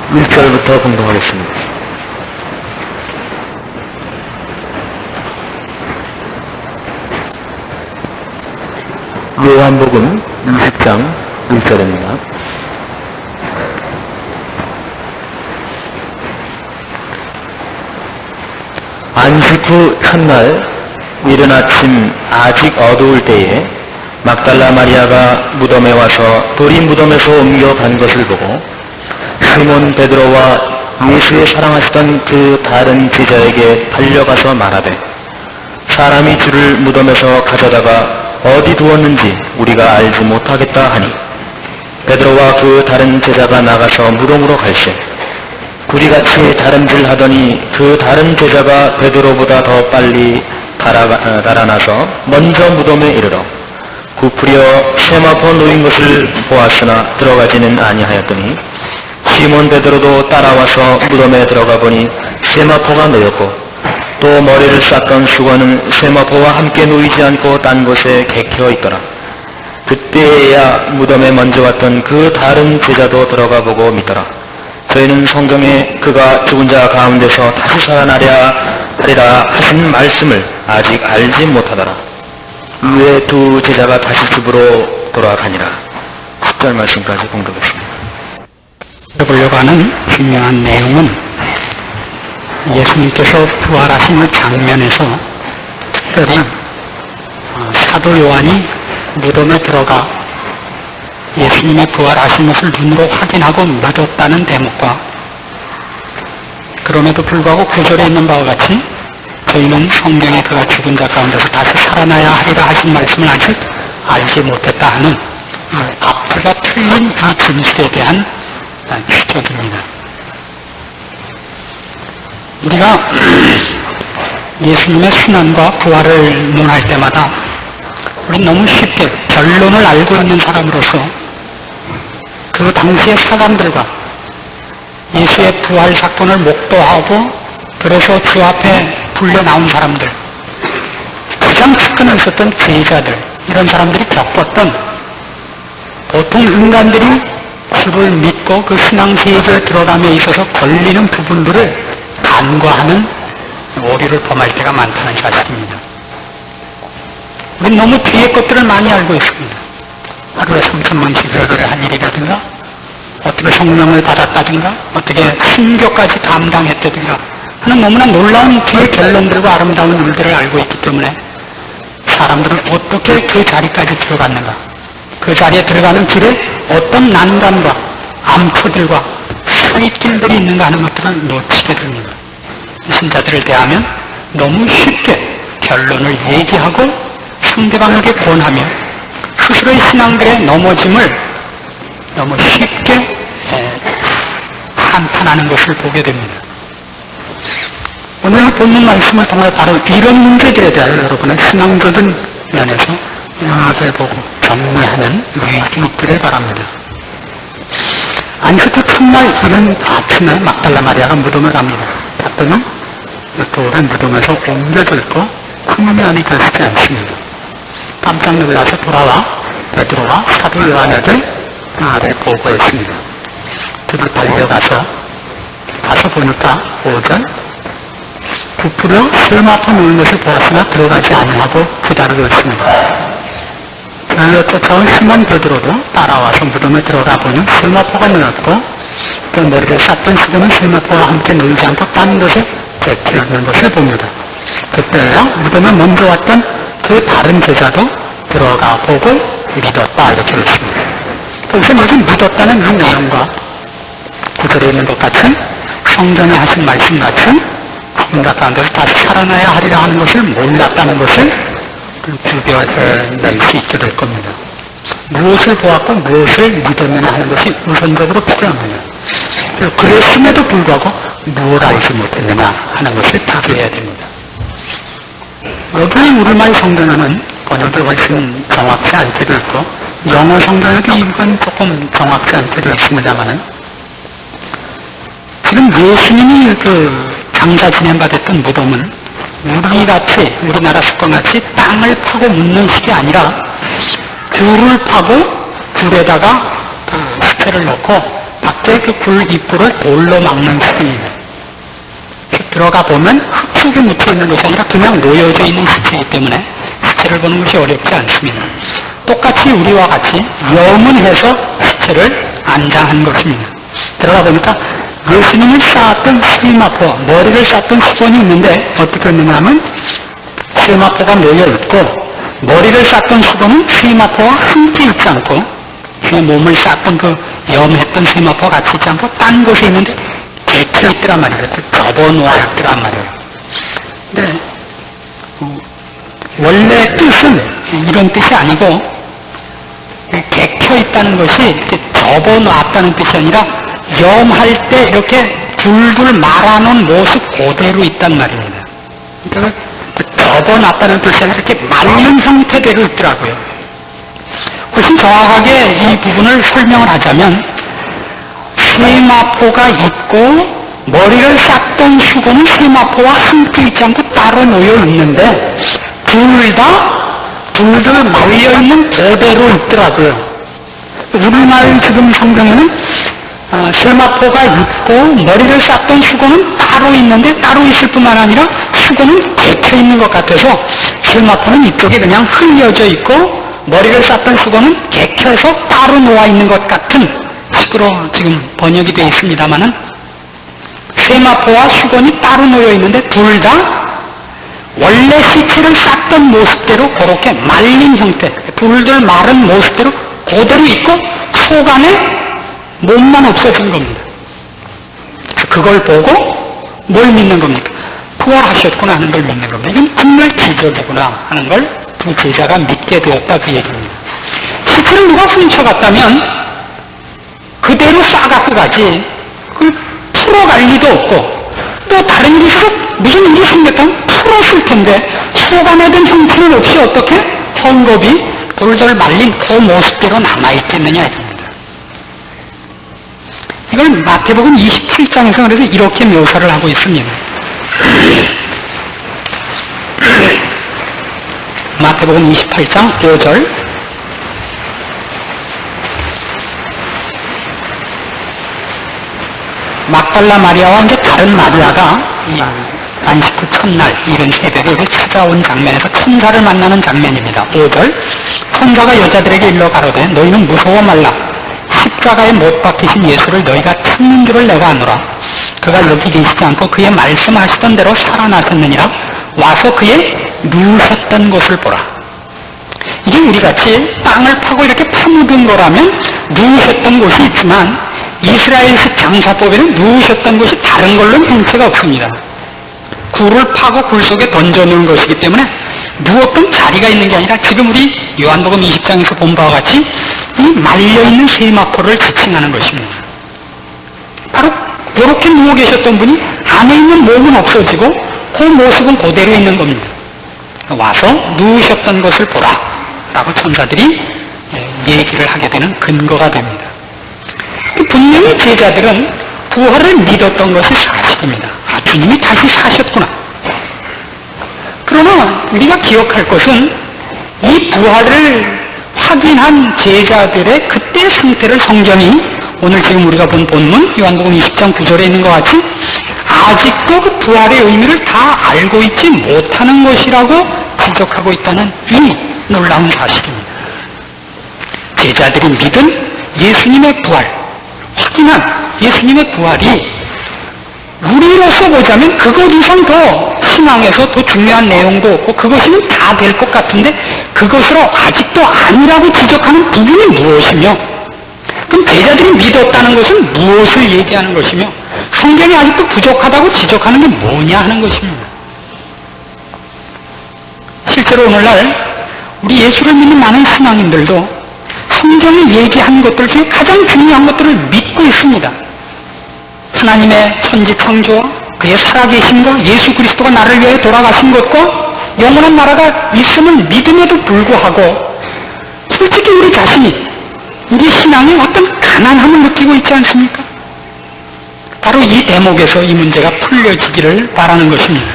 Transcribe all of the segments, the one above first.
1절부터 공동하겠습니다. 요한복음 20장 1절입니다. 안식 후 첫날 이른 아침 아직 어두울 때에 막달라 마리아가 무덤에 와서 돌이 무덤에서 옮겨간 것을 보고 시몬 베드로와 예수의 사랑하시던 그 다른 제자에게 달려가서 말하되 사람이 주를 무덤에서 가져다가 어디 두었는지 우리가 알지 못하겠다 하니 베드로와 그 다른 제자가 나가서 무덤으로 갈새 구리같이 다름질하더니 그 다른 제자가 베드로보다 더 빨리 달아나서 먼저 무덤에 이르러 굽으려 세마포 놓인 것을 보았으나 들어가지는 아니하였더니 시몬 베드로도 따라와서 무덤에 들어가 보니 세마포가 놓였고 또 머리를 쌌던 수건은 세마포와 함께 놓이지 않고 딴 곳에 객혀 있더라. 그때야 무덤에 먼저 왔던 그 다른 제자도 들어가 보고 믿더라. 저희는 성경에 그가 죽은 자 가운데서 다시 살아나려 하리라 하신 말씀을 아직 알지 못하더라. 이후에 두 제자가 다시 집으로 돌아가니라. 10절 말씀까지 공독했습니다. 보려고 하는 중요한 내용은 예수님께서 부활하시는 장면에서 특별히 사도 요한이 무덤에 들어가 예수님의 부활하신 것을 눈으로 확인하고 믿었다는 대목과 그럼에도 불구하고 구절에 있는 바와 같이 저희는 성경에 그가 죽은 자 가운데서 다시 살아나야 하리라 하신 말씀을 아직 알지 못했다 하는 앞뒤가 틀린 이 진실에 대한 추적입니다. 우리가 예수님의 순환과 부활을 논할 때마다 우리 너무 쉽게 결론을 알고 있는 사람으로서 그 당시의 사람들과 예수의 부활 사건을 목도하고 그래서 주 앞에 불려 나온 사람들, 가장 측근에 있었던 제자들, 이런 사람들이 겪었던 보통 인간들이 주를 믿고 그 신앙세계에 들어감에 있어서 걸리는 부분들을 간과하는 오류를 범할 때가 많다는 사실입니다. 우리는 너무 뒤의 것들을 많이 알고 있습니다. 하루에 3,000번씩 예배를 한 일이라든가, 어떻게 성령을 받았다든가, 어떻게 신교까지 감당했다든가 하는 너무나 놀라운 뒤의 결론들과 아름다운 일들을 알고 있기 때문에 사람들은 어떻게 그 자리까지 들어갔는가, 그 자리에 들어가는 길에 어떤 난관과 암초들과 사이길들이 있는가 하는 것들은 놓치게 됩니다. 신자들을 대하면 너무 쉽게 결론을 얘기하고 상대방에게 권하며 스스로의 신앙들의 넘어짐을 너무 쉽게 한탄하는 것을 보게 됩니다. 오늘 본문 말씀을 통해 바로 이런 문제들에 대하여 여러분의 신앙적인 면에서 영하게 보고 정리하는 위기 있기를 바랍니다. 안식 후 첫날 이른 아침에 막달라 마리아가 무덤에 갑니다. 봤더니 돌은 무덤에서 옮겨져 있고 흠이 안이 결식지 않습니다. 깜짝 놀라서 돌아와 베드로와 사도 요한에게 아래 보고했습니다. 둘이 달려가서 보니까 5절 굽으려 세마포 놓은 것을 보았으나 들어가지 아니하고 기다리고 있습니다. 별로 쫓아온 시몬 베드로도 따라와서 무덤에 들어가 보니 세마포가 놓였고 그 머리를 쌌던 수건은 세마포와 함께 놓이지 않고 딴 곳에 객혀 있는 것을 봅니다. 그때야 무덤에 먼저 왔던 그 다른 제자도 들어가 보고 믿었다 이렇게 했습니다. 그래서 여기 믿었다는 이 내용과 구절에 있는 것 같은 성경에 하신 말씀 같은 죽은 가운데서 다시 살아나야 하리라 하는 것을 몰랐다는 것을 구별해낼 수 있게 될 겁니다. 무엇을 보았고 무엇을 믿었느냐 하는 것이 우선적으로 필요합니다. 그랬음에도 불구하고 무엇을 알지 못했느냐 하는 것을 비교해야 됩니다. 여기 우리말 성경에는 번역이 훨씬 정확치 않게도 있고 영어 성경에도 이건 조금 정확치 않게도 있습니다만은 지금 예수님이 장사 진행받았던 무덤은 우리같이 우리나라 습관같이 땅을 파고 묻는 식이 아니라 귤을 파고 귤에다가 시체를 넣고 밖에 그 굴 입구를 돌로 막는 수준입니다. 들어가 보면 흙속에 묻혀 있는 것이 아니라 그냥 놓여져 있는 시체이기 때문에 시체를 보는 것이 어렵지 않습니다. 똑같이 우리와 같이 염은해서 시체를 안장한 것입니다. 들어가 보니까 예수님을 쌓았던 세마포, 머리를 쌓던 수건이 있는데 어떻게 했느냐 하면 세마포가 놓여 있고 머리를 쌓던 수건은 세마포와 함께 있지 않고 그냥 몸을 쌓던 그 염했던 세마포가 같이 있지 않고 딴 곳에 있는데 개켜 있더란 말이에요. 접어놓아 있더란 말이에요. 근데 원래 뜻은 이런 뜻이 아니고 개켜 있다는 것이 이렇게 접어놨다는 뜻이 아니라 염할 때 이렇게 둘둘 말아놓은 모습 그대로 있단 말입니다. 그러니까 접어놨다는 뜻이 아니라 이렇게 말른 형태대로 있더라고요. 훨씬 정확하게 이 부분을 설명을 하자면 세마포가 있고 머리를 쌌던 수건은 세마포와 함께 있지 않고 따로 놓여 있는데 둘 다 둘둘 말려있는 그대로 있더라고요. 우리말 지금 성경에는 세마포가 있고 머리를 쌌던 수건은 따로 있는데 따로 있을 뿐만 아니라 수건은 겹쳐 있는 것 같아서 세마포는 이쪽에 그냥 흘려져 있고 머리를 쌌던 수건은 겹쳐서 따로 놓아 있는 것 같은 식으로 지금 번역이 되어 있습니다만은 세마포와 수건이 따로 놓여 있는데 둘 다 원래 시체를 쌌던 모습대로 그렇게 말린 형태, 둘둘 마른 모습대로 그대로 있고 속 안에 몸만 없어진 겁니다. 그걸 보고 뭘 믿는 겁니까? 부활하셨구나 하는 걸 믿는 겁니다. 이건 정말 기적이구나 하는 걸 두 제자가 믿게 되었다 그 얘기입니다. 시체를 누가 훔쳐갔다면 그대로 싸갖고 가지 그걸 풀어갈 리도 없고 또 다른 일이 있어서 무슨 일이 생겼다면 풀었을 텐데 속 안에 든 형태는 없이 어떻게 헝겊이 돌돌 말린 그 모습대로 남아있겠느냐 이겁니다. 이걸 마태복음 28장에서 그래서 이렇게 묘사를 하고 있습니다. 마태복음 28장 5절 막달라 마리아와 이제 다른 마리아가 안식 후 첫날 이른 새벽에 찾아온 장면에서 천사를 만나는 장면입니다. 5절 천사가 여자들에게 일러 가로되 너희는 무서워 말라 십자가에 못 박히신 예수를 너희가 찾는 줄을 내가 아노라. 그가 여기 계시지 않고 그의 말씀하시던 대로 살아나셨느니라. 와서 그의 누우셨던 곳을 보라. 이게 우리같이 땅을 파고 이렇게 파묻은 거라면 누우셨던 곳이 있지만 이스라엘식 장사법에는 누우셨던 곳이 다른 걸로는 형체가 없습니다. 굴을 파고 굴 속에 던져놓은 것이기 때문에 누웠던 자리가 있는 게 아니라 지금 우리 요한복음 20장에서 본 바와 같이 이 말려있는 세마포를 지칭하는 것입니다. 바로 이렇게 누워 계셨던 분이 안에 있는 몸은 없어지고 그 모습은 그대로 있는 겁니다. 와서 누우셨던 것을 보라 라고 천사들이 얘기를 하게 되는 근거가 됩니다. 분명히 제자들은 부활을 믿었던 것이 사실입니다. 주님이 다시 사셨구나. 그러나 우리가 기억할 것은 이 부활을 확인한 제자들의 그때 상태를 성경이 오늘 지금 우리가 본 본문 요한복음 20장 9절에 있는 것 같이 아직도 그 부활의 의미를 다 알고 있지 못하는 것이라고 지적하고 있다는 이 놀라운 사실입니다. 제자들이 믿은 예수님의 부활, 확인한 예수님의 부활이 우리로서 보자면 그것 이상 더 신앙에서 더 중요한 내용도 없고 그것이면 다 될 것 같은데 그것으로 아직도 아니라고 지적하는 부분이 무엇이며 그럼 제자들이 믿었다는 것은 무엇을 얘기하는 것이며 성경이 아직도 부족하다고 지적하는 게 뭐냐 하는 것입니다. 실제로 오늘날 우리 예수를 믿는 많은 신앙인들도 성경이 얘기한 것들 중에 가장 중요한 것들을 믿고 있습니다. 하나님의 천지 창조와 그의 살아계심과 예수 그리스도가 나를 위해 돌아가신 것과 영원한 나라가 있음을 믿음에도 불구하고 솔직히 우리 자신이 우리 신앙에 어떤 가난함을 느끼고 있지 않습니까? 바로 이 대목에서 이 문제가 풀려지기를 바라는 것입니다.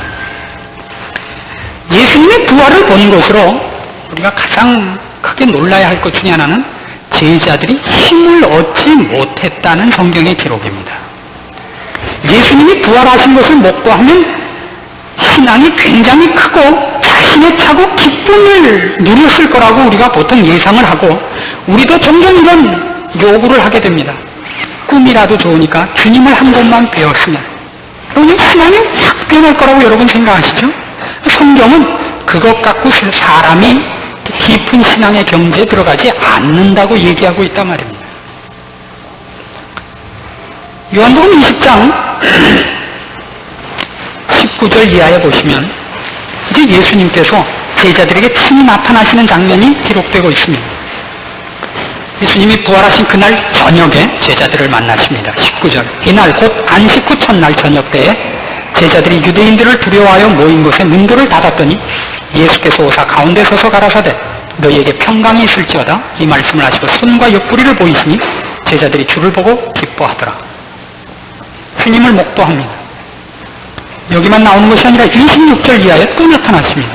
예수님의 부활을 본 것으로 우리가 가장 크게 놀라야 할 것 중에 하나는 제자들이 힘을 얻지 못했다는 성경의 기록입니다. 예수님이 부활하신 것을 목도하면 신앙이 굉장히 크고 자신의 차고 기쁨을 누렸을 거라고 우리가 보통 예상을 하고 우리도 종종 이런 요구를 하게 됩니다. 꿈이라도 좋으니까 주님을 한 번만 배웠으면 그러면 신앙이 확 변할 거라고 여러분 생각하시죠? 성경은 그것 갖고 사람이 깊은 신앙의 경지에 들어가지 않는다고 얘기하고 있단 말입니다. 요한복음 20장 19절 이하에 보시면 이제 예수님께서 제자들에게 친히 나타나시는 장면이 기록되고 있습니다. 예수님이 부활하신 그날 저녁에 제자들을 만나십니다. 19절. 이날 곧 안식 후 첫날 저녁 때에 제자들이 유대인들을 두려워하여 모인 곳에 문들을 닫았더니 예수께서 오사 가운데 서서 가라사대 너희에게 평강이 있을지어다 이 말씀을 하시고 손과 옆구리를 보이시니 제자들이 주를 보고 기뻐하더라. 주님을 목도합니다. 여기만 나오는 것이 아니라 26절 이하에 또 나타나십니다.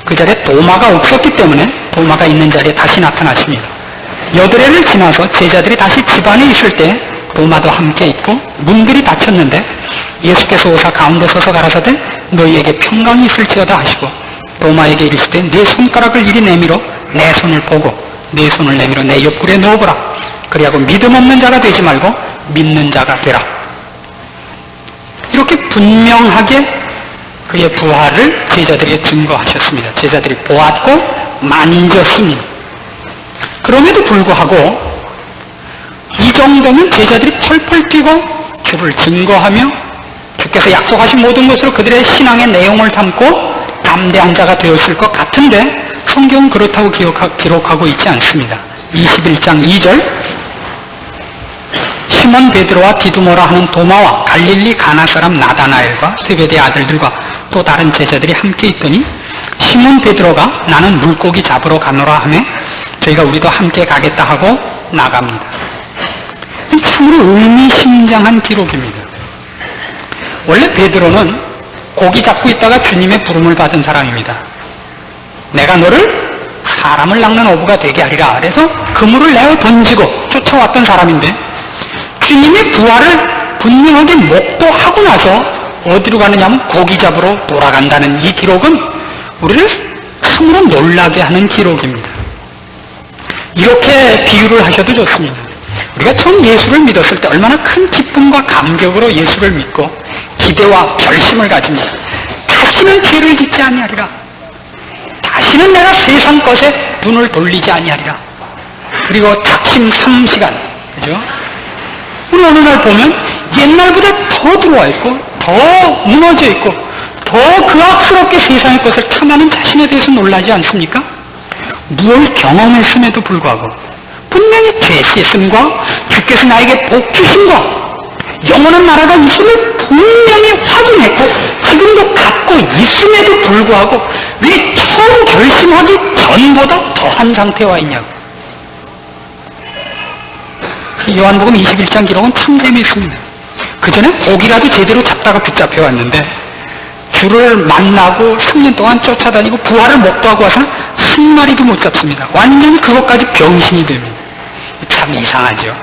그 자리에 도마가 없었기 때문에 도마가 있는 자리에 다시 나타나십니다. 여드레를 지나서 제자들이 다시 집안에 있을 때 도마도 함께 있고 문들이 닫혔는데 예수께서 오사 가운데 서서 가라사대 너희에게 평강이 있을지어다 하시고 도마에게 이르시되 내 손가락을 이리 내밀어 내 손을 보고 내 손을 내밀어 내 옆구리에 넣어보라. 그리하고 믿음 없는 자가 되지 말고 믿는 자가 되라. 이렇게 분명하게 그의 부활을 제자들에게 증거하셨습니다. 제자들이 보았고 만졌습니다. 그럼에도 불구하고 이 정도면 제자들이 펄펄 뛰고 주를 증거하며 주께서 약속하신 모든 것으로 그들의 신앙의 내용을 삼고 담대한 자가 되었을 것 같은데 성경은 그렇다고 기록하고 있지 않습니다. 21장 2절 시몬 베드로와 디두모라 하는 도마와 갈릴리 가나 사람 나다나엘과 세베대 아들들과 또 다른 제자들이 함께 있더니 시몬 베드로가 나는 물고기 잡으러 가노라 하며 저희가 우리도 함께 가겠다 하고 나갑니다. 참으로 의미심장한 기록입니다. 원래 베드로는 고기 잡고 있다가 주님의 부름을 받은 사람입니다. 내가 너를 사람을 낚는 어부가 되게 하리라. 그래서 그물을 내어 던지고 쫓아왔던 사람인데 주님의 부활을 분명하게 목도하고 나서 어디로 가느냐 하면 고기 잡으러 돌아간다는 이 기록은 우리를 참으로 놀라게 하는 기록입니다. 이렇게 비유를 하셔도 좋습니다. 우리가 처음 예수를 믿었을 때 얼마나 큰 기쁨과 감격으로 예수를 믿고 기대와 결심을 가집니다. 다시는 죄를 짓지 아니하리라. 다시는 내가 세상 것에 눈을 돌리지 아니하리라. 그리고 작심 3시간, 그죠? 우리 어느 날 보면 옛날보다 더 들어와 있고 더 무너져 있고 더 그악스럽게 세상의 것을 탐하는 자신에 대해서 놀라지 않습니까? 무엇을 경험했음에도 불구하고 분명히 죄 씻음과 주께서 나에게 복 주심과 영원한 나라가 있음을 분명히 확인했고 지금도 갖고 있음에도 불구하고 왜 처음 결심하기 전보다 더한 상태에 와 있냐고. 요한복음 21장 기록은 참 재미있습니다. 그전에 고기라도 제대로 잡다가 붙잡혀 왔는데 주를 만나고 3년 동안 쫓아다니고 부활을 목도하고 와서 한 마리도 못 잡습니다. 완전히 그것까지 병신이 됩니다. 참 이상하죠.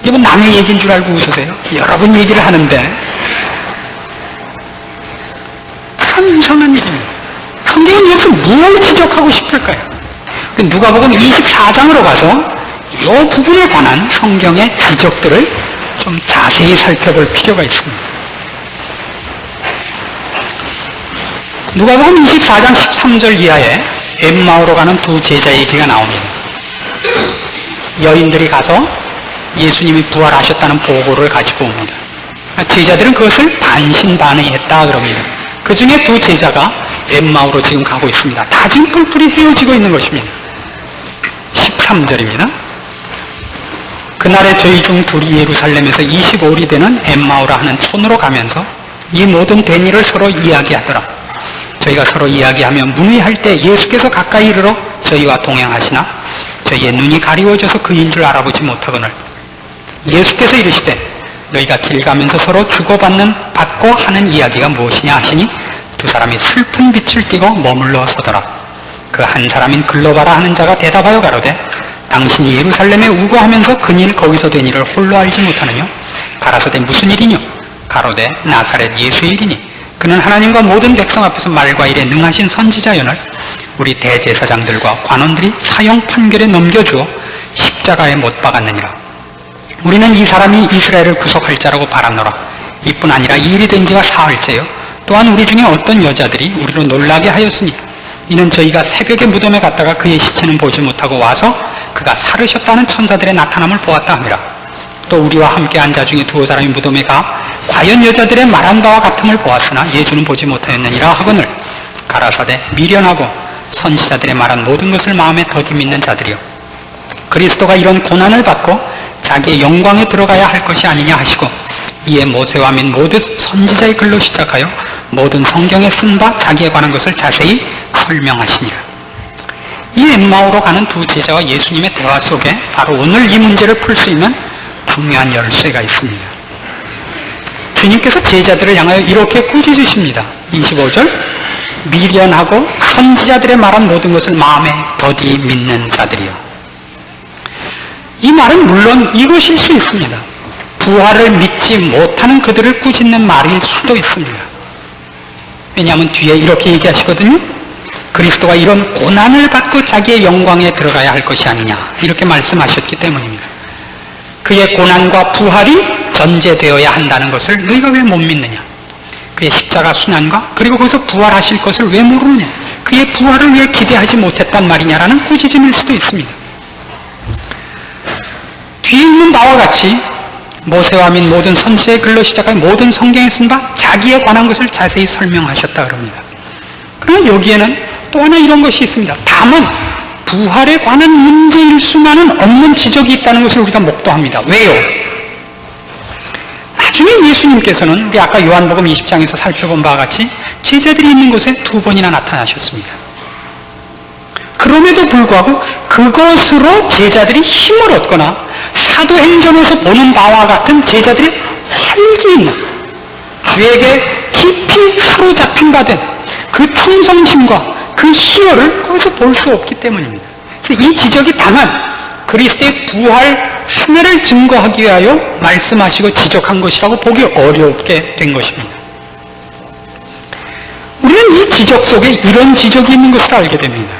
이건 남의 얘기인 줄 알고 웃으세요? 여러분 얘기를 하는데 참 이상한 일입니다. 성경은 여기서 뭘 지적하고 싶을까요? 누가복음 24장으로 가서 이 부분에 관한 성경의 지적들을 좀 자세히 살펴볼 필요가 있습니다. 누가복음 24장 13절 이하에 엠마오로 가는 두 제자 얘기가 나옵니다. 여인들이 가서 예수님이 부활하셨다는 보고를 가지고 옵니다. 제자들은 그것을 반신반의했다 그럽니다. 그 중에 두 제자가 엠마오로 지금 가고 있습니다. 다 지금 뿔뿔이 헤어지고 있는 것입니다. 13절입니다. 그날에 저희 중 둘이 예루살렘에서 25일이 되는 엠마오라 하는 촌으로 가면서 이 모든 된 일을 서로 이야기하더라. 저희가 서로 이야기하며 문의할 때 예수께서 가까이 이르러 저희와 동행하시나 저희의 눈이 가리워져서 그인 줄 알아보지 못하거늘 예수께서 이르시되 너희가 길 가면서 서로 주고받고 하는 이야기가 무엇이냐 하시니 두 사람이 슬픈 빛을 띠고 머물러 서더라. 그 한 사람인 글로바라 하는 자가 대답하여 가로되 당신이 예루살렘에 우거하면서 그일 거기서 된 일을 홀로 알지 못하느냐? 가라사대 무슨 일이뇨? 가로되 나사렛 예수의 일이니 그는 하나님과 모든 백성 앞에서 말과 일에 능하신 선지자연을 우리 대제사장들과 관원들이 사형 판결에 넘겨주어 십자가에 못 박았느니라. 우리는 이 사람이 이스라엘을 구속할 자라고 바라노라. 이뿐 아니라 이 일이 된 지가 사흘째요. 또한 우리 중에 어떤 여자들이 우리로 놀라게 하였으니 이는 저희가 새벽에 무덤에 갔다가 그의 시체는 보지 못하고 와서 그가 살으셨다는 천사들의 나타남을 보았다 하니라. 또 우리와 함께 한 자 중에 두어 사람이 무덤에 가 과연 여자들의 말한 바와 같음을 보았으나 예주는 보지 못하였느니라 하거늘 가라사대 미련하고 선지자들의 말한 모든 것을 마음에 더디 믿는 자들이요 그리스도가 이런 고난을 받고 자기의 영광에 들어가야 할 것이 아니냐 하시고 이에 모세와 및 모든 선지자의 글로 시작하여 모든 성경에 쓴 바 자기에 관한 것을 자세히 설명하시니라. 이 엠마오로 가는 두 제자와 예수님의 대화 속에 바로 오늘 이 문제를 풀 수 있는 중요한 열쇠가 있습니다. 주님께서 제자들을 향하여 이렇게 꾸짖으십니다. 25절 미련하고 선지자들의 말한 모든 것을 마음에 더디 믿는 자들이요. 이 말은 물론 이것일 수 있습니다. 부활을 믿지 못하는 그들을 꾸짖는 말일 수도 있습니다. 왜냐하면 뒤에 이렇게 얘기하시거든요. 그리스도가 이런 고난을 받고 자기의 영광에 들어가야 할 것이 아니냐 이렇게 말씀하셨기 때문입니다. 그의 고난과 부활이 전제되어야 한다는 것을 너희가 왜 못 믿느냐? 그의 십자가 순환과 그리고 거기서 부활하실 것을 왜 모르느냐? 그의 부활을 왜 기대하지 못했단 말이냐라는 꾸짖음일 수도 있습니다. 뒤에 있는 바와 같이 모세와 및 모든 선지자의 글로 시작한 모든 성경에 쓴 바 자기에 관한 것을 자세히 설명하셨다 그럽니다. 그럼 여기에는 또 하나 이런 것이 있습니다. 다만 부활에 관한 문제일 수만은 없는 지적이 있다는 것을 우리가 목도합니다. 왜요? 나중에 예수님께서는 우리 아까 요한복음 20장에서 살펴본 바와 같이 제자들이 있는 곳에 두 번이나 나타나셨습니다. 그럼에도 불구하고 그것으로 제자들이 힘을 얻거나 사도행전에서 보는 바와 같은 제자들이 활기 있는 주에게 깊이 사로잡힌 바 된 그 충성심과 그 희열을 거기서 볼 수 없기 때문입니다. 그래서 이 지적이 다만 그리스도의 부활 하나를 증거하기 위하여 말씀하시고 지적한 것이라고 보기 어렵게 된 것입니다. 우리는 이 지적 속에 이런 지적이 있는 것을 알게 됩니다.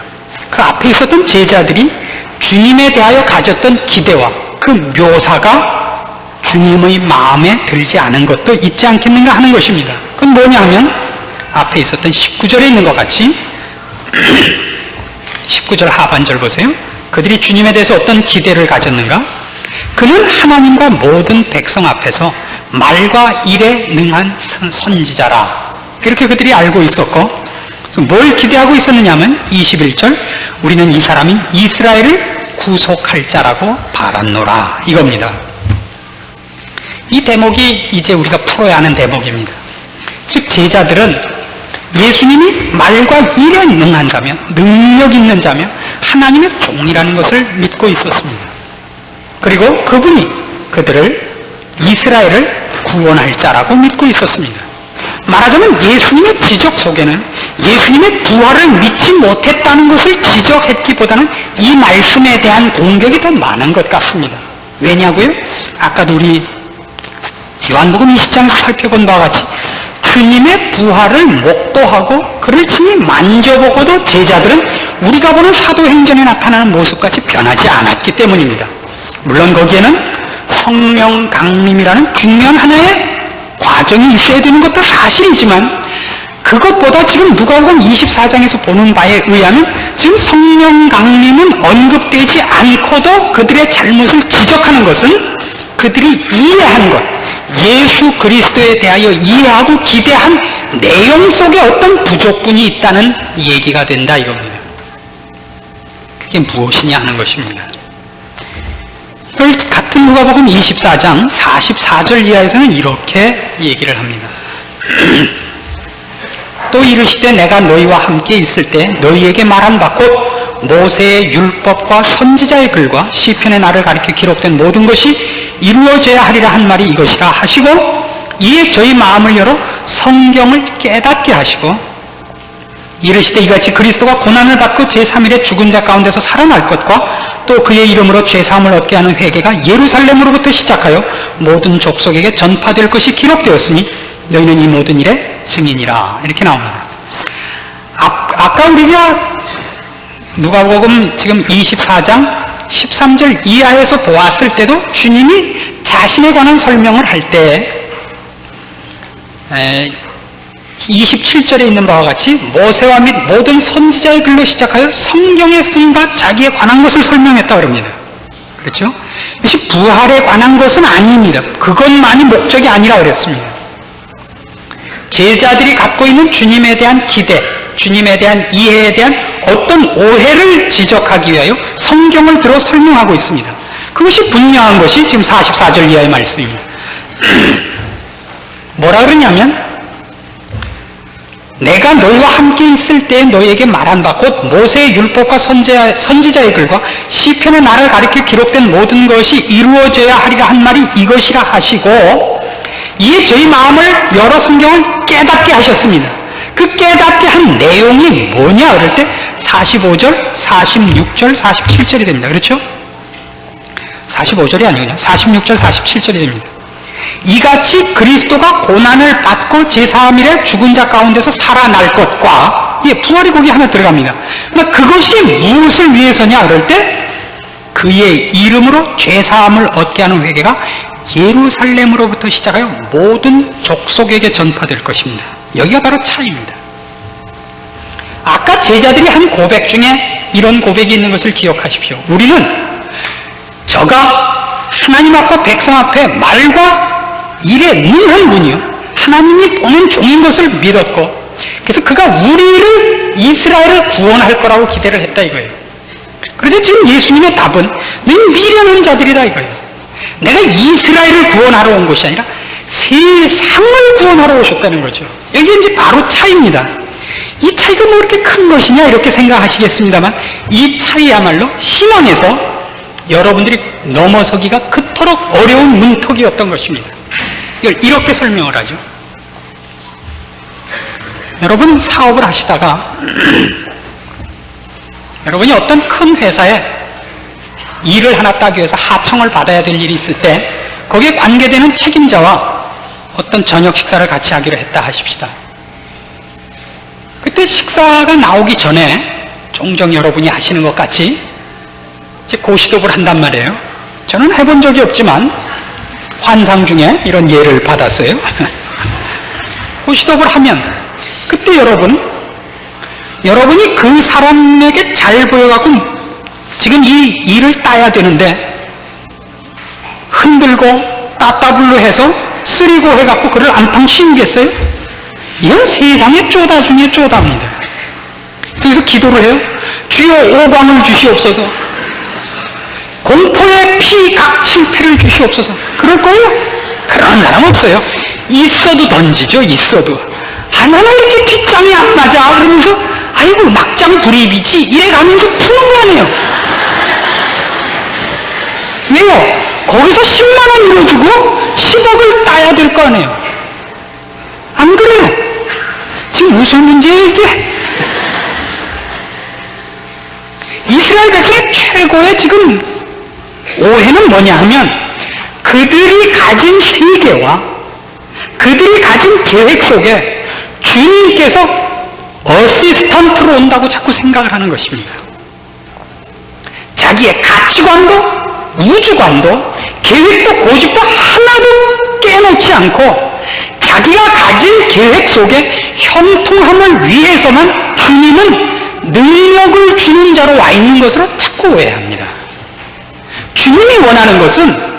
그 앞에 있었던 제자들이 주님에 대하여 가졌던 기대와 그 묘사가 주님의 마음에 들지 않은 것도 있지 않겠는가 하는 것입니다. 그건 뭐냐 하면 앞에 있었던 19절에 있는 것 같이 19절 하반절 보세요. 그들이 주님에 대해서 어떤 기대를 가졌는가? 그는 하나님과 모든 백성 앞에서 말과 일에 능한 선지자라. 이렇게 그들이 알고 있었고 뭘 기대하고 있었느냐 하면 21절 우리는 이 사람이 이스라엘을 구속할 자라고 바랐노라 이겁니다. 이 대목이 이제 우리가 풀어야 하는 대목입니다. 즉 제자들은 예수님이 말과 일에 능한 자며 능력 있는 자며 하나님의 종이라는 것을 믿고 있었습니다. 그리고 그분이 그들을 이스라엘을 구원할 자라고 믿고 있었습니다. 말하자면 예수님의 지적 속에는 예수님의 부활을 믿지 못했다는 것을 지적했기보다는 이 말씀에 대한 공격이 더 많은 것 같습니다. 왜냐고요? 아까도 우리 요한복음 20장에서 살펴본 바와 같이 주님의 부활을 목도하고 그를 친히 만져보고도 제자들은 우리가 보는 사도행전에 나타나는 모습같이 변하지 않았기 때문입니다. 물론 거기에는 성령 강림이라는 중요한 하나의 과정이 있어야 되는 것도 사실이지만 그것보다 지금 누가복음 24장에서 보는 바에 의하면 지금 성령 강림은 언급되지 않고도 그들의 잘못을 지적하는 것은 그들이 이해한 것 예수 그리스도에 대하여 이해하고 기대한 내용 속에 어떤 부족분이 있다는 얘기가 된다 이겁니다. 그게 무엇이냐 하는 것입니다. 같은 누가복음 24장 44절 이하에서는 이렇게 얘기를 합니다. 또 이르시되 내가 너희와 함께 있을 때 너희에게 말한 바 곧 모세의 율법과 선지자의 글과 시편의 나를 가리켜 기록된 모든 것이 이루어져야 하리라 한 말이 이것이라 하시고 이에 저희 마음을 열어 성경을 깨닫게 하시고 이르시되 이같이 그리스도가 고난을 받고 제3일에 죽은 자 가운데서 살아날 것과 또 그의 이름으로 죄사함을 얻게 하는 회개가 예루살렘으로부터 시작하여 모든 족속에게 전파될 것이 기록되었으니 너희는 이 모든 일의 증인이라. 이렇게 나옵니다. 아까 우리가 누가복음 지금 24장 13절 이하에서 보았을 때도 주님이 자신에 관한 설명을 할 때 27절에 있는 바와 같이 모세와 및 모든 선지자의 글로 시작하여 성경에 쓰인 바 자기에 관한 것을 설명했다고 합니다. 그렇죠? 이것이 부활에 관한 것은 아닙니다. 그것만이 목적이 아니라 그랬습니다. 제자들이 갖고 있는 주님에 대한 기대, 주님에 대한 이해에 대한 어떤 오해를 지적하기 위하여 성경을 들어 설명하고 있습니다. 그것이 분명한 것이 지금 44절 이하의 말씀입니다. 뭐라 그러냐면 내가 너희와 함께 있을 때 너희에게 말한 바 곧 모세의 율법과 선지자의 글과 시편의 나를 가리켜 기록된 모든 것이 이루어져야 하리라 한 말이 이것이라 하시고 이에 저희 마음을 열어 성경을 깨닫게 하셨습니다. 그 깨닫게 한 내용이 뭐냐 그럴 때 45절, 46절, 47절이 됩니다. 그렇죠? 45절이 아니군요. 46절, 47절이 됩니다. 이같이 그리스도가 고난을 받고 제3일에 죽은 자 가운데서 살아날 것과 부활이 거기 하나 들어갑니다. 그러나 그것이 무엇을 위해서냐 그럴 때 그의 이름으로 죄사함을 얻게 하는 회개가 예루살렘으로부터 시작하여 모든 족속에게 전파될 것입니다. 여기가 바로 차이입니다. 아까 제자들이 한 고백 중에 이런 고백이 있는 것을 기억하십시오. 우리는 저가 하나님 앞과 백성 앞에 말과 일에 능한 분이요 하나님이 보낸 종인 것을 믿었고 그래서 그가 우리를 이스라엘을 구원할 거라고 기대를 했다 이거예요. 그런데 지금 예수님의 답은 너희 미련한 자들이다 이거예요. 내가 이스라엘을 구원하러 온 것이 아니라 세상을 구원하러 오셨다는 거죠. 여기 이제 바로 차이입니다. 이 차이가 뭐 이렇게 큰 것이냐 이렇게 생각하시겠습니다만 이 차이야말로 신앙에서 여러분들이 넘어서기가 그토록 어려운 문턱이었던 것입니다. 이걸 이렇게 설명을 하죠. 여러분 사업을 하시다가 여러분이 어떤 큰 회사에 일을 하나 따기 위해서 하청을 받아야 될 일이 있을 때 거기에 관계되는 책임자와 어떤 저녁 식사를 같이 하기로 했다 하십시다. 그때 식사가 나오기 전에 종종 여러분이 하시는 것 같이 이제 고시톱을 한단 말이에요. 저는 해본 적이 없지만 환상 중에 이런 예를 받았어요. 고시톱을 하면 그때 여러분이 그 사람에게 잘 보여갖고 지금 이 일을 따야 되는데 흔들고 따따블로 해서 쓰리고 해갖고 그를 안방 씌우겠어요? 이건 세상의 쪼다 중에 쪼다입니다. 그래서 기도를 해요. 주여 오광을 주시옵소서. 공포의 피각칠패를 주시옵소서. 그럴 거예요? 그런 사람 없어요. 있어도 던지죠. 있어도. 하나는 이렇게 뒷장이 안 맞아. 그러면서 아이고 막장 불입이지 이래가면서 푸는 거 아니에요. 왜요? 거기서 10만 원 잃어주고 10억을 따야 될 거 아니에요. 안 그래요? 지금 무슨 문제예요 이게? 이스라엘 백성의 최고의 지금 오해는 뭐냐 하면 그들이 가진 세계와 그들이 가진 계획 속에 주님께서 어시스턴트로 온다고 자꾸 생각을 하는 것입니다. 자기의 가치관도 우주관도 계획도 고집도 하나도 깨놓지 않고 자기가 가진 계획 속에 형통함을 위해서만 주님은 능력을 주는 자로 와 있는 것으로 자꾸 오해합니다. 주님이 원하는 것은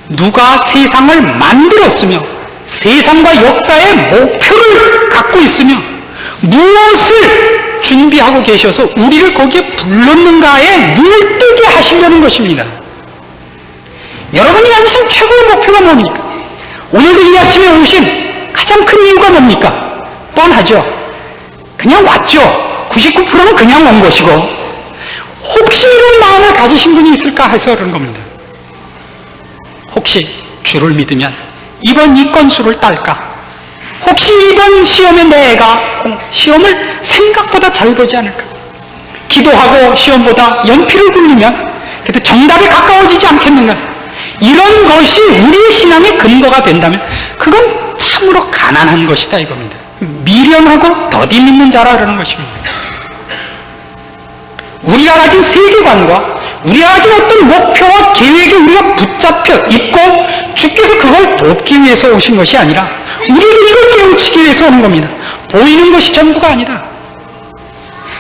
누가 세상을 만들었으며 세상과 역사의 목표를 갖고 있으며 무엇을 준비하고 계셔서 우리를 거기에 불렀는가에 눈을 뜨게 하시려는 것입니다. 여러분이 가지신 최고의 목표가 뭡니까? 오늘도 이 아침에 오신 가장 큰 이유가 뭡니까? 뻔하죠. 그냥 왔죠. 99%는 그냥 온 것이고 혹시 이런 마음을 가지신 분이 있을까 해서 그런 겁니다. 혹시 주를 믿으면 이번 이 건수를 딸까? 혹시 이번 시험에 내가 시험을 생각보다 잘 보지 않을까? 기도하고 시험보다 연필을 굴리면 그래도 정답에 가까워지지 않겠는가? 이런 것이 우리의 신앙의 근거가 된다면 그건 참으로 가난한 것이다 이겁니다. 미련하고 더디 믿는 자라 그러는 것입니다. 우리가 가진 세계관과 우리가 가진 어떤 목표와 계획에 우리가 붙잡혀 있고 주께서 그걸 돕기 위해서 오신 것이 아니라 우리를 이걸 깨우치기 위해서 오는 겁니다. 보이는 것이 전부가 아니다.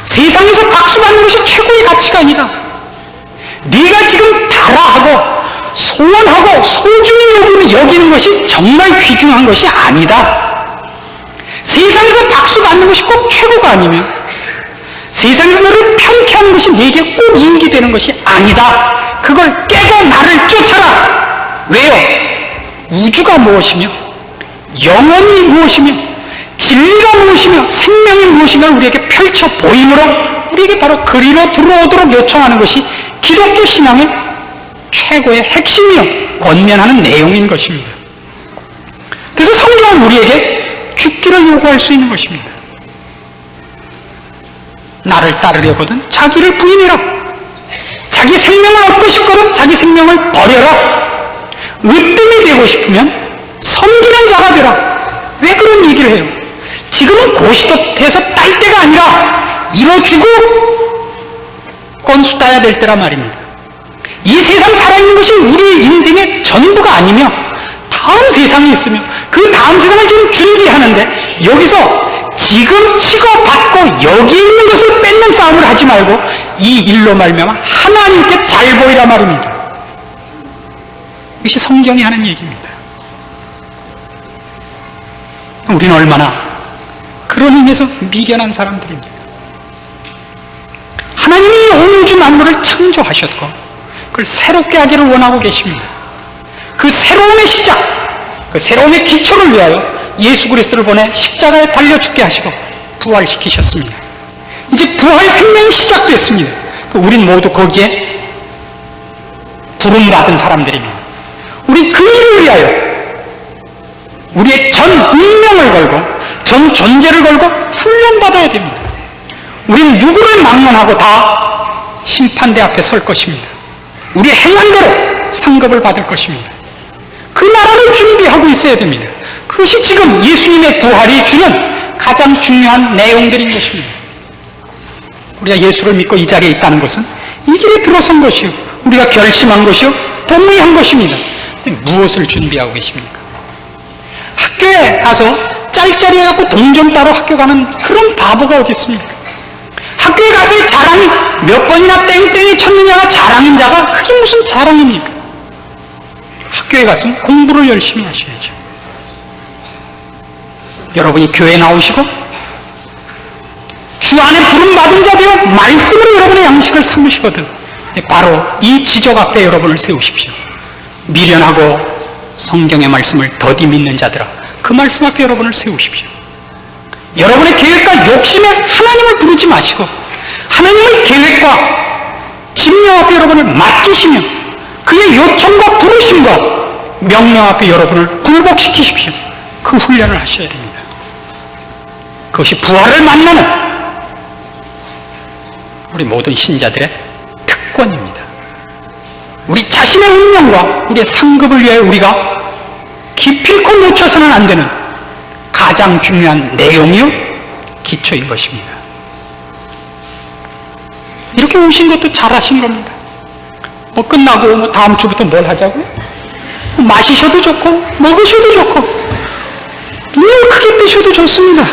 세상에서 박수 받는 것이 최고의 가치가 아니다. 네가 지금 달아하고 소원하고 소중히 여기는 것이 정말 귀중한 것이 아니다. 세상에서 박수 받는 것이 꼭 최고가 아니면 세상에서 너를 편케하는 것이 네게 꼭 이익이 되는 것이 아니다. 그걸 깨고 나를 쫓아라. 왜요? 우주가 무엇이며 영원이 무엇이며 진리가 무엇이며 생명이 무엇인가를 우리에게 펼쳐 보이므로 우리에게 바로 그리로 들어오도록 요청하는 것이 기독교 신앙의 최고의 핵심이요 권면하는 내용인 것입니다. 그래서 성경은 우리에게 죽기를 요구할 수 있는 것입니다. 나를 따르려거든 자기를 부인해라. 자기 생명을 얻고 싶거든 자기 생명을 버려라. 으뜸이 되고 싶으면 섬기는 자가 되라. 왜 그런 얘기를 해요? 지금은 고시도태에서 딸 때가 아니라 이뤄주고 건수 따야 될 때란 말입니다. 이 세상 살아있는 것이 우리 인생의 전부가 아니며 다음 세상이 있으며 그 다음 세상을 지금 준비하는데 여기서 지금 치고받고 여기 있는 것을 뺏는 싸움을 하지 말고 이 일로 말미암아 하나님께 잘 보이라 말입니다. 이것이 성경이 하는 얘기입니다. 우리는 얼마나 그런 의미에서 미련한 사람들입니다. 하나님이 온 우주 만물을 창조하셨고 그걸 새롭게 하기를 원하고 계십니다. 그 새로움의 시작, 그 새로움의 기초를 위하여 예수 그리스도를 보내 십자가에 달려 죽게 하시고 부활시키셨습니다. 이제 부활 생명이 시작됐습니다. 우린 모두 거기에 부름받은 사람들입니다. 우리 그 일을 위하여 우리의 전 운명을 걸고 전 존재를 걸고 훈련받아야 됩니다. 우린 누구를 막론하고 다 심판대 앞에 설 것입니다. 우리 행한대로 상급을 받을 것입니다. 그 나라를 준비하고 있어야 됩니다. 그것이 지금 예수님의 부활이 주는 가장 중요한 내용들인 것입니다. 우리가 예수를 믿고 이 자리에 있다는 것은 이 길에 들어선 것이요 우리가 결심한 것이요 동의한 것입니다. 무엇을 준비하고 계십니까? 학교에 가서 짤짤이 해갖고 동전 따로 학교 가는 그런 바보가 어디 있습니까? 학교에 가서의 자랑이 몇 번이나 땡땡이 쳤느냐가 자랑인 자가 그게 무슨 자랑입니까? 학교에 갔으면 공부를 열심히 하셔야죠. 여러분이 교회에 나오시고 주 안에 부름받은 자 되어 말씀으로 여러분의 양식을 삼으시거든 바로 이 지적 앞에 여러분을 세우십시오. 미련하고 성경의 말씀을 더디 믿는 자들아 그 말씀 앞에 여러분을 세우십시오. 여러분의 계획과 욕심에 하나님을 부르지 마시고 하나님의 계획과 집령 앞에 여러분을 맡기시며 그의 요청과 부르심과 명령 앞에 여러분을 굴복시키십시오. 그 훈련을 하셔야 됩니다. 그것이 부활을 만나는 우리 모든 신자들의 특권입니다. 우리 자신의 운명과 우리의 상급을 위하여 우리가 기필코 놓쳐서는 안 되는 가장 중요한 내용이요 기초인 것입니다. 이렇게 오신 것도 잘하신 겁니다. 뭐 끝나고 뭐 다음 주부터 뭘 하자고요? 마시셔도 좋고 먹으셔도 좋고 늘 크게 드셔도 좋습니다.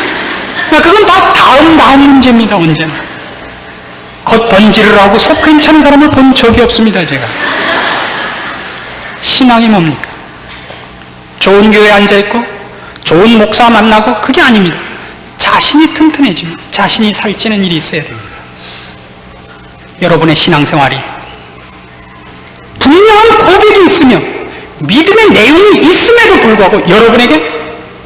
그건 다 다음 문제입니다. 언제나 겉 번지를 하고 속 괜찮은 사람을 본 적이 없습니다. 제가 신앙이 뭡니까? 좋은 교회에 앉아있고 좋은 목사 만나고 그게 아닙니다. 자신이 튼튼해지면 자신이 살찌는 일이 있어야 됩니다. 여러분의 신앙생활이 분명한 고백이 있으며 믿음의 내용이 있음에도 불구하고 여러분에게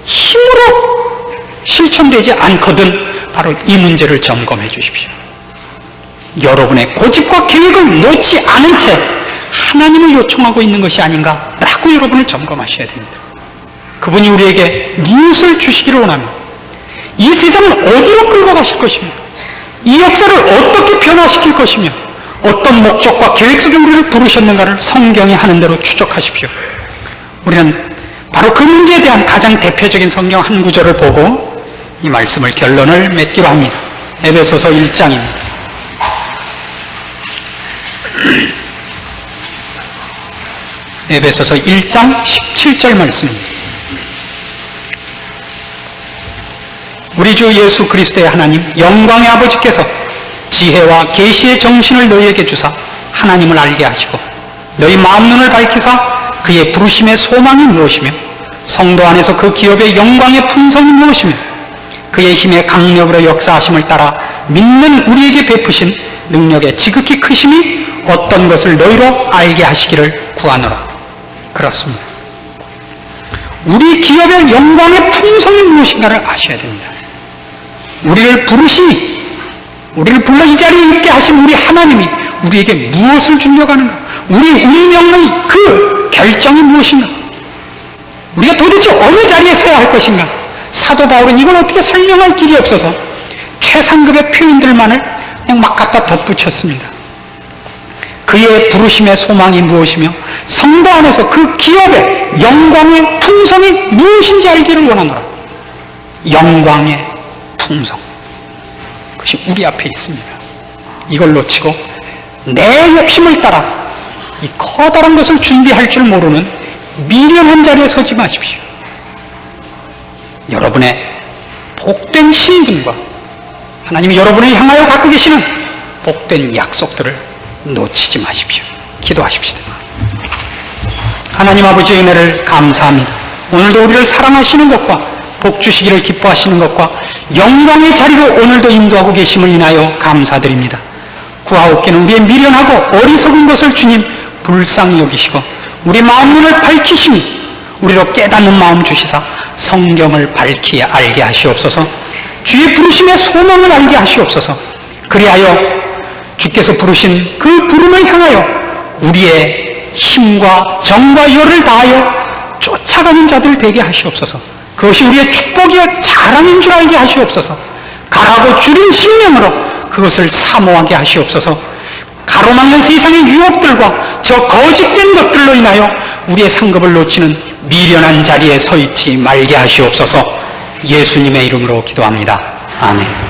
힘으로 실천되지 않거든 바로 이 문제를 점검해 주십시오. 여러분의 고집과 계획을 놓지 않은 채 하나님을 요청하고 있는 것이 아닌가라고 여러분을 점검하셔야 됩니다. 그분이 우리에게 무엇을 주시기를 원하며 이 세상을 어디로 끌고 가실 것입니까? 이 역사를 어떻게 변화시킬 것이며 어떤 목적과 계획 속에 우리를 부르셨는가를 성경이 하는 대로 추적하십시오. 우리는 바로 그 문제에 대한 가장 대표적인 성경 한 구절을 보고 이 말씀을 결론을 맺기로 합니다. 에베소서 1장입니다. 에베소서 1장 17절 말씀입니다. 우리 주 예수 그리스도의 하나님 영광의 아버지께서 지혜와 계시의 정신을 너희에게 주사 하나님을 알게 하시고 너희 마음 눈을 밝히사 그의 부르심의 소망이 무엇이며 성도 안에서 그 기업의 영광의 풍성이 무엇이며 그의 힘의 강력으로 역사하심을 따라 믿는 우리에게 베푸신 능력의 지극히 크심이 어떤 것을 너희로 알게 하시기를 구하노라. 그렇습니다. 우리 기업의 영광의 풍성이 무엇인가를 아셔야 됩니다. 우리를 부르시니 우리를 불러 이 자리에 있게 하신 우리 하나님이 우리에게 무엇을 주려고 하는가? 우리 운명의 그 결정이 무엇인가? 우리가 도대체 어느 자리에 서야 할 것인가? 사도 바울은 이걸 어떻게 설명할 길이 없어서 최상급의 표현들만을 그냥 막 갖다 덧붙였습니다. 그의 부르심의 소망이 무엇이며 성도 안에서 그 기업의 영광의 풍성이 무엇인지 알기를 원하노라. 영광의 풍성. 그것이 우리 앞에 있습니다. 이걸 놓치고 내 욕심을 따라 이 커다란 것을 준비할 줄 모르는 미련한 자리에 서지 마십시오. 여러분의 복된 신분과 하나님이 여러분을 향하여 갖고 계시는 복된 약속들을 놓치지 마십시오. 기도하십시다. 하나님 아버지의 은혜를 감사합니다. 오늘도 우리를 사랑하시는 것과 복 주시기를 기뻐하시는 것과 영광의 자리로 오늘도 인도하고 계심을 인하여 감사드립니다. 구하옵기는 우리의 미련하고 어리석은 것을 주님 불쌍히 여기시고 우리 마음 눈을 밝히시니 우리로 깨닫는 마음 주시사 성경을 밝히 알게 하시옵소서. 주의 부르심의 소망을 알게 하시옵소서. 그리하여 주께서 부르신 그 부름을 향하여 우리의 힘과 정과 열을 다하여 쫓아가는 자들 되게 하시옵소서. 그것이 우리의 축복이여 자랑인 줄 알게 하시옵소서. 가라고 줄인 신명으로 그것을 사모하게 하시옵소서. 가로막는 세상의 유혹들과 저 거짓된 것들로 인하여 우리의 상급을 놓치는 미련한 자리에 서 있지 말게 하시옵소서. 예수님의 이름으로 기도합니다. 아멘.